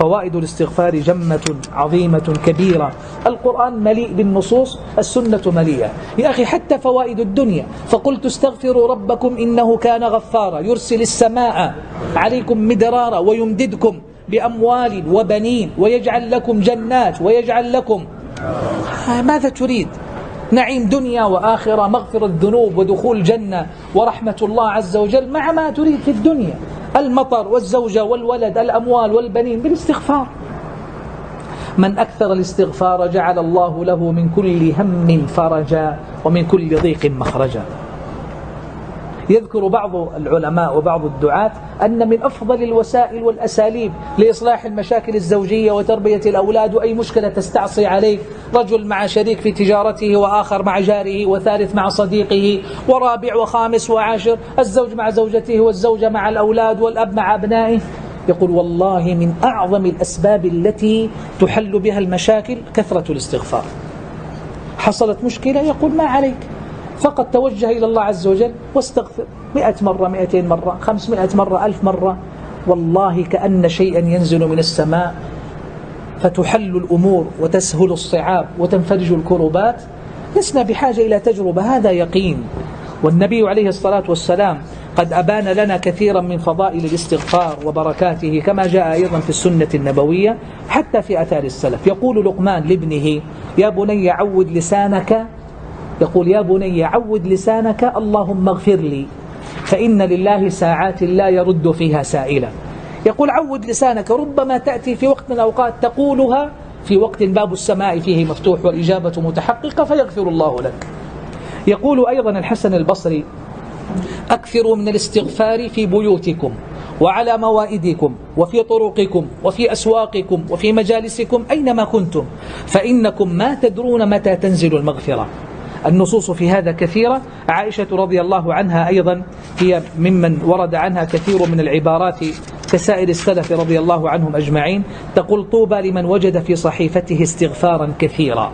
فوائد الاستغفار جمة عظيمة كبيرة. القرآن مليء بالنصوص، السنة مليئة. يا أخي حتى فوائد الدنيا، فقلت استغفروا ربكم إنه كان غفارا يرسل السماء عليكم مدرارا ويمددكم بأموال وبنين ويجعل لكم جنات ويجعل لكم ماذا تريد؟ نعيم دنيا وآخرة، مغفرة الذنوب ودخول جنة ورحمة الله عز وجل مع ما تريد في الدنيا، المطر والزوجة والولد، الأموال والبنين، بالاستغفار. من أكثر الاستغفار جعل الله له من كل هم فرجا ومن كل ضيق مخرجا. يذكر بعض العلماء وبعض الدعاة أن من أفضل الوسائل والأساليب لإصلاح المشاكل الزوجية وتربية الأولاد وأي مشكلة تستعصي عليك، رجل مع شريك في تجارته وآخر مع جاره وثالث مع صديقه ورابع وخامس وعاشر، الزوج مع زوجته والزوجة مع الأولاد والأب مع أبنائه، يقول والله من أعظم الأسباب التي تحل بها المشاكل كثرة الاستغفار. حصلت مشكلة يقول ما عليك، فقط توجه إلى الله عز وجل واستغفر 100 مرة 200 مرة 500 مرة 1000 مرة، والله كأن شيئا ينزل من السماء فتحل الأمور وتسهل الصعاب وتنفرج الكربات. لسنا بحاجة إلى تجربة، هذا يقين. والنبي عليه الصلاة والسلام قد أبان لنا كثيرا من فضائل الاستغفار وبركاته كما جاء أيضا في السنة النبوية حتى في آثار السلف. يقول لقمان لابنه يا بني عود لسانك، يقول يا بني عود لسانك اللهم اغفر لي فإن لله ساعات لا يرد فيها سائلا. يقول عود لسانك، ربما تأتي في وقت من الأوقات تقولها في وقت باب السماء فيه مفتوح والإجابة متحققة فيغفر الله لك. يقول أيضا الحسن البصري أكثروا من الاستغفار في بيوتكم وعلى موائدكم وفي طرقكم وفي أسواقكم وفي مجالسكم أينما كنتم فإنكم ما تدرون متى تنزل المغفرة. النصوص في هذا كثيرة. عائشة رضي الله عنها أيضا هي ممن ورد عنها كثير من العبارات كسائر السلف رضي الله عنهم أجمعين، تقول طوبى لمن وجد في صحيفته استغفارا كثيرا.